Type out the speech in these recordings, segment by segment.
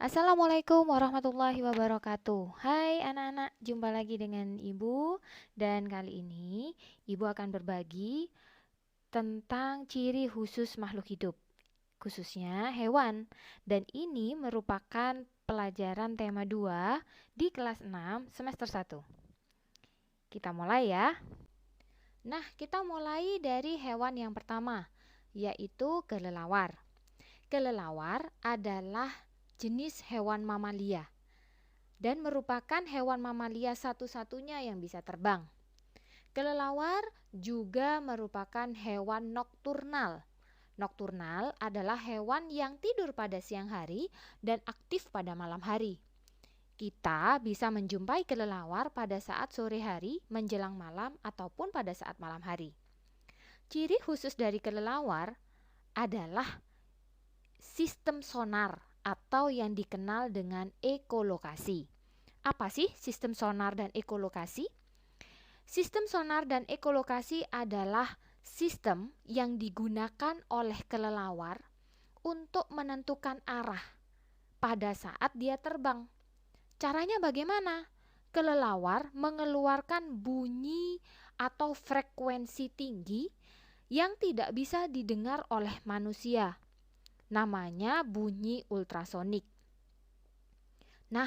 Assalamualaikum warahmatullahi wabarakatuh. Hai anak-anak, jumpa lagi dengan Ibu. Dan kali ini Ibu akan berbagi tentang ciri khusus makhluk hidup, khususnya hewan. Dan ini merupakan pelajaran tema 2 di kelas 6 semester 1. Kita mulai ya. Nah, kita mulai dari hewan yang pertama, yaitu kelelawar. Kelelawar adalah jenis hewan mamalia dan merupakan hewan mamalia satu-satunya yang bisa terbang. Kelelawar juga merupakan hewan nokturnal. Nokturnal adalah hewan yang tidur pada siang hari dan aktif pada malam hari. Kita bisa menjumpai kelelawar pada saat sore hari, menjelang malam, ataupun pada saat malam hari. Ciri khusus dari kelelawar adalah sistem sonar atau yang dikenal dengan ekolokasi. Apa sih sistem sonar dan ekolokasi? Sistem sonar dan ekolokasi adalah sistem yang digunakan oleh kelelawar untuk menentukan arah pada saat dia terbang. Caranya bagaimana? Kelelawar mengeluarkan bunyi atau frekuensi tinggi yang tidak bisa didengar oleh manusia. Namanya bunyi ultrasonik. Nah,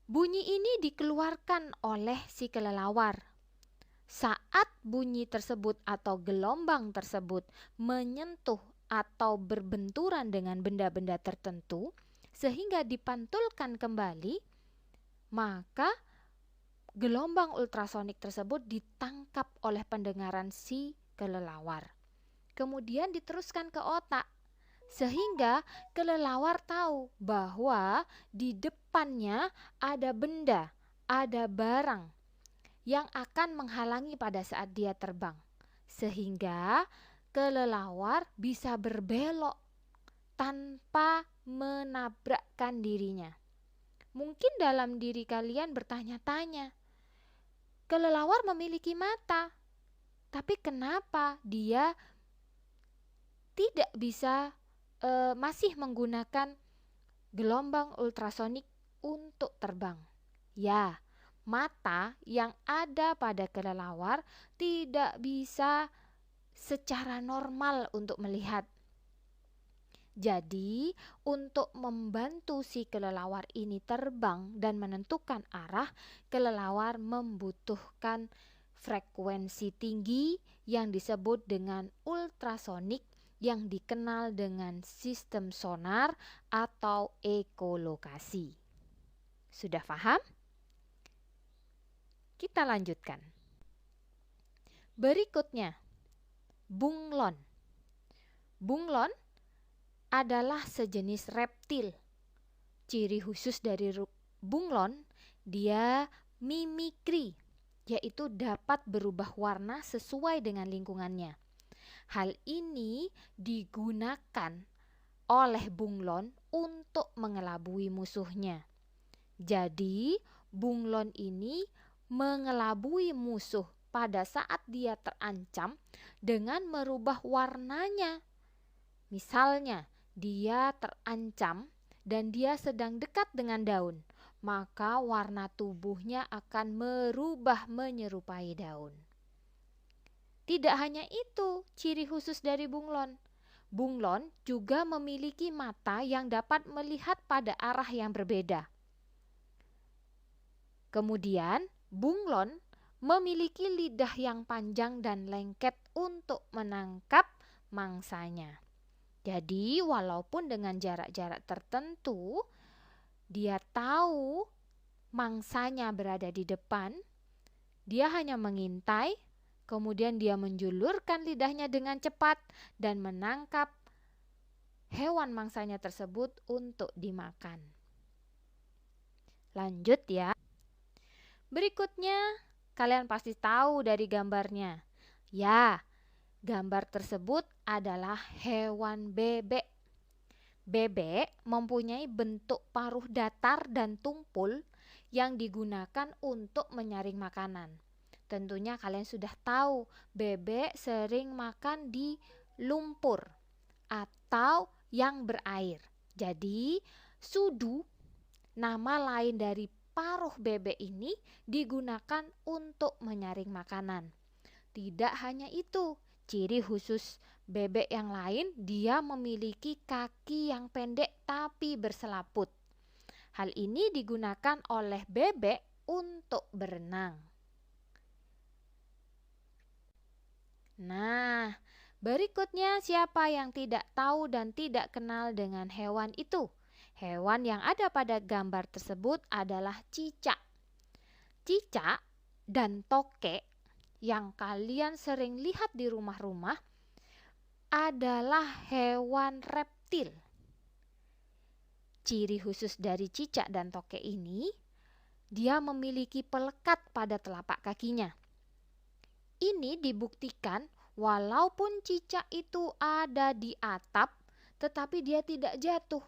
bunyi ini dikeluarkan oleh si kelelawar. Saat bunyi tersebut atau gelombang tersebut menyentuh atau berbenturan dengan benda-benda tertentu sehingga dipantulkan kembali, maka gelombang ultrasonik tersebut ditangkap oleh pendengaran si kelelawar. Kemudian diteruskan ke otak, sehingga kelelawar tahu bahwa di depannya ada benda, ada barang yang akan menghalangi pada saat dia terbang. Sehingga kelelawar bisa berbelok tanpa menabrakkan dirinya. Mungkin dalam diri kalian bertanya-tanya, kelelawar memiliki mata, tapi kenapa dia tidak bisa masih menggunakan gelombang ultrasonik untuk terbang? Ya, mata yang ada pada kelelawar tidak bisa secara normal untuk melihat. Jadi, untuk membantu si kelelawar ini terbang dan menentukan arah, kelelawar membutuhkan frekuensi tinggi yang disebut dengan ultrasonik yang dikenal dengan sistem sonar atau ekolokasi. Sudah paham? Kita lanjutkan. Berikutnya, bunglon. Bunglon adalah sejenis reptil. Ciri khusus dari bunglon, dia mimikri, yaitu dapat berubah warna sesuai dengan lingkungannya. Hal ini digunakan oleh bunglon untuk mengelabui musuhnya. Jadi, bunglon ini mengelabui musuh pada saat dia terancam dengan merubah warnanya. Misalnya, dia terancam dan dia sedang dekat dengan daun, maka warna tubuhnya akan berubah menyerupai daun. Tidak hanya itu ciri khusus dari bunglon. Bunglon juga memiliki mata yang dapat melihat pada arah yang berbeda. Kemudian, bunglon memiliki lidah yang panjang dan lengket untuk menangkap mangsanya. Jadi, walaupun dengan jarak-jarak tertentu, dia tahu mangsanya berada di depan, dia hanya mengintai, kemudian dia menjulurkan lidahnya dengan cepat dan menangkap hewan mangsanya tersebut untuk dimakan. Lanjut ya. Berikutnya, kalian pasti tahu dari gambarnya. Ya, gambar tersebut adalah hewan bebek. Bebek mempunyai bentuk paruh datar dan tumpul yang digunakan untuk menyaring makanan. Tentunya kalian sudah tahu, bebek sering makan di lumpur atau yang berair. Jadi, sudu Nama lain dari paruh bebek ini digunakan untuk menyaring makanan. Tidak hanya itu, ciri khusus bebek yang lain, dia memiliki kaki yang pendek tapi berselaput. Hal ini digunakan oleh bebek untuk berenang. Nah, berikutnya siapa yang tidak tahu dan tidak kenal dengan hewan itu? Hewan yang ada pada gambar tersebut adalah cicak. Cicak dan tokek yang kalian sering lihat di rumah-rumah adalah hewan reptil. Ciri khusus dari cicak dan tokek ini, dia memiliki pelekat pada telapak kakinya. Ini dibuktikan walaupun cicak itu ada di atap, tetapi dia tidak jatuh.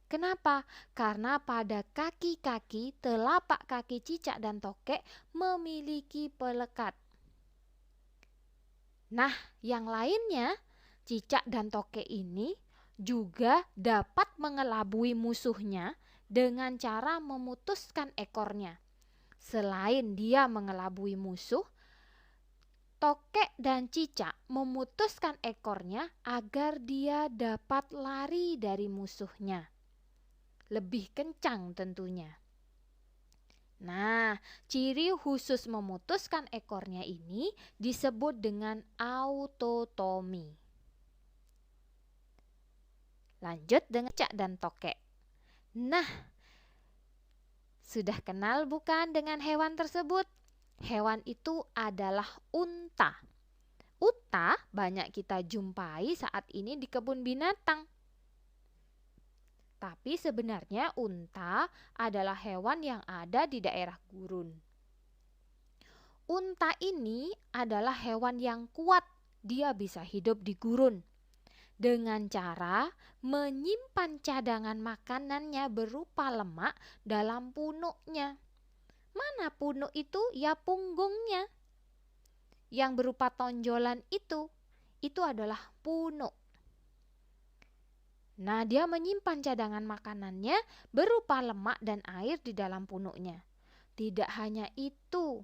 Kenapa? Karena pada kaki-kaki, telapak kaki cicak dan tokek memiliki pelekat. Nah, yang lainnya, cicak dan tokek ini juga dapat mengelabui musuhnya dengan cara memutuskan ekornya. Selain dia mengelabui musuh, tokek dan cicak memutuskan ekornya agar dia dapat lari dari musuhnya. Lebih kencang tentunya. Nah, ciri khusus memutuskan ekornya ini disebut dengan autotomi. Lanjut dengan cicak dan tokek. Nah, sudah kenal bukan dengan hewan tersebut? Hewan itu adalah unta. Unta banyak kita jumpai saat ini di kebun binatang. Tapi sebenarnya unta adalah hewan yang ada di daerah gurun. Unta ini adalah hewan yang kuat. Dia bisa hidup di gurun dengan cara menyimpan cadangan makanannya berupa lemak dalam punuknya. Mana punuk itu? Ya punggungnya. Yang berupa tonjolan itu adalah punuk. Nah, dia menyimpan cadangan makanannya berupa lemak dan air di dalam punuknya. Tidak hanya itu,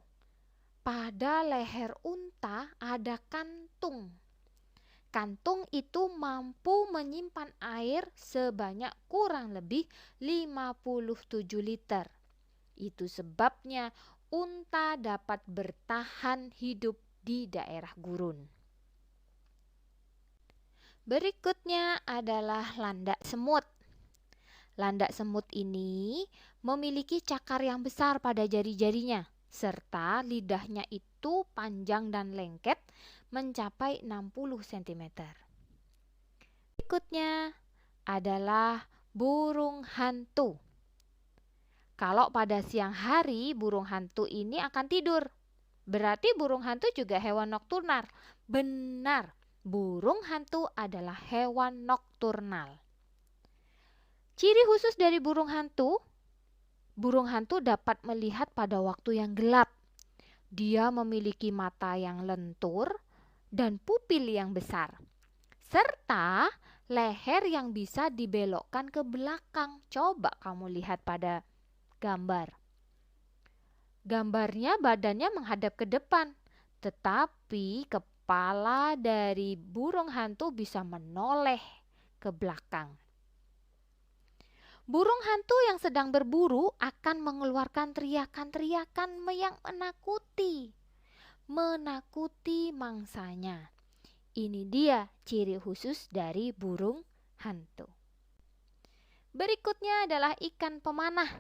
pada leher unta ada kantung. Kantung itu mampu menyimpan air sebanyak kurang lebih 57 liter. Itu sebabnya unta dapat bertahan hidup di daerah gurun. Berikutnya adalah landak semut. Landak semut ini memiliki cakar yang besar pada jari-jarinya, serta lidahnya itu panjang dan lengket mencapai 60 cm. Berikutnya adalah burung hantu. Kalau pada siang hari burung hantu ini akan tidur, berarti burung hantu juga hewan nokturnal. Benar, burung hantu adalah hewan nokturnal. Ciri khusus dari burung hantu dapat melihat pada waktu yang gelap. Dia memiliki mata yang lentur dan pupil yang besar, serta leher yang bisa dibelokkan ke belakang. Coba kamu lihat pada gambar. Gambarnya badannya menghadap ke depan, tetapi kepala dari burung hantu bisa menoleh ke belakang. Burung hantu yang sedang berburu akan mengeluarkan teriakan-teriakan yang menakuti mangsanya. Ini dia ciri khusus dari burung hantu. Berikutnya adalah ikan pemanah.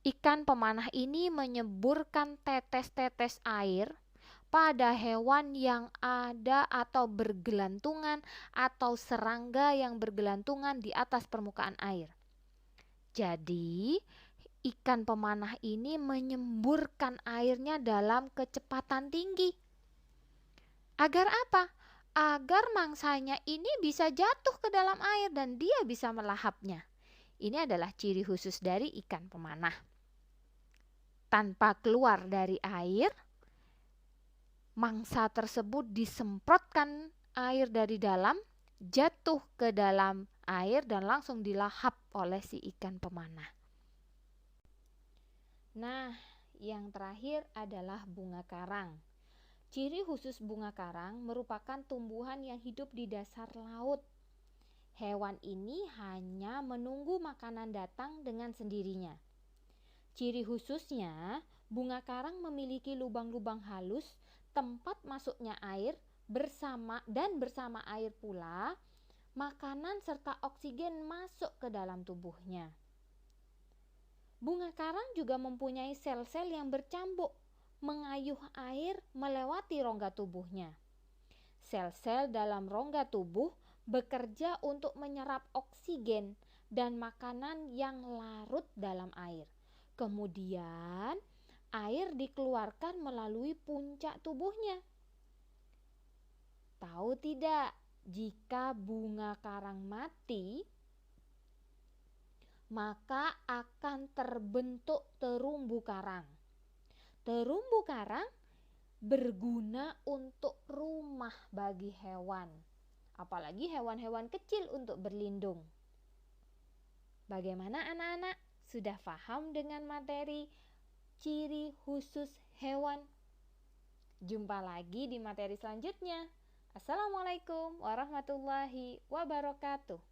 Ikan pemanah ini menyeburkan tetes-tetes air pada hewan yang ada atau bergelantungan atau serangga yang bergelantungan di atas permukaan air. Jadi, ikan pemanah ini menyemburkan airnya dalam kecepatan tinggi. Agar apa? Agar mangsanya ini bisa jatuh ke dalam air dan dia bisa melahapnya. Ini adalah ciri khusus dari ikan pemanah. Tanpa keluar dari air, mangsa tersebut disemprotkan air dari dalam, jatuh ke dalam air dan langsung dilahap oleh si ikan pemanah. Nah, yang terakhir adalah bunga karang. Ciri khusus bunga karang merupakan tumbuhan yang hidup di dasar laut. Hewan ini hanya menunggu makanan datang dengan sendirinya. Ciri khususnya, bunga karang memiliki lubang-lubang halus tempat masuknya air bersama air pula, makanan serta oksigen masuk ke dalam tubuhnya. Bunga karang juga mempunyai sel-sel yang bercambuk, mengayuh air melewati rongga tubuhnya. Sel-sel dalam rongga tubuh bekerja untuk menyerap oksigen dan makanan yang larut dalam air. Kemudian, air dikeluarkan melalui puncak tubuhnya. Tahu tidak, jika bunga karang mati, maka akan terbentuk terumbu karang. Terumbu karang berguna untuk rumah bagi hewan, apalagi hewan-hewan kecil untuk berlindung. Bagaimana anak-anak? Sudah paham dengan materi ciri khusus hewan? Jumpa lagi di materi selanjutnya. Assalamualaikum warahmatullahi wabarakatuh.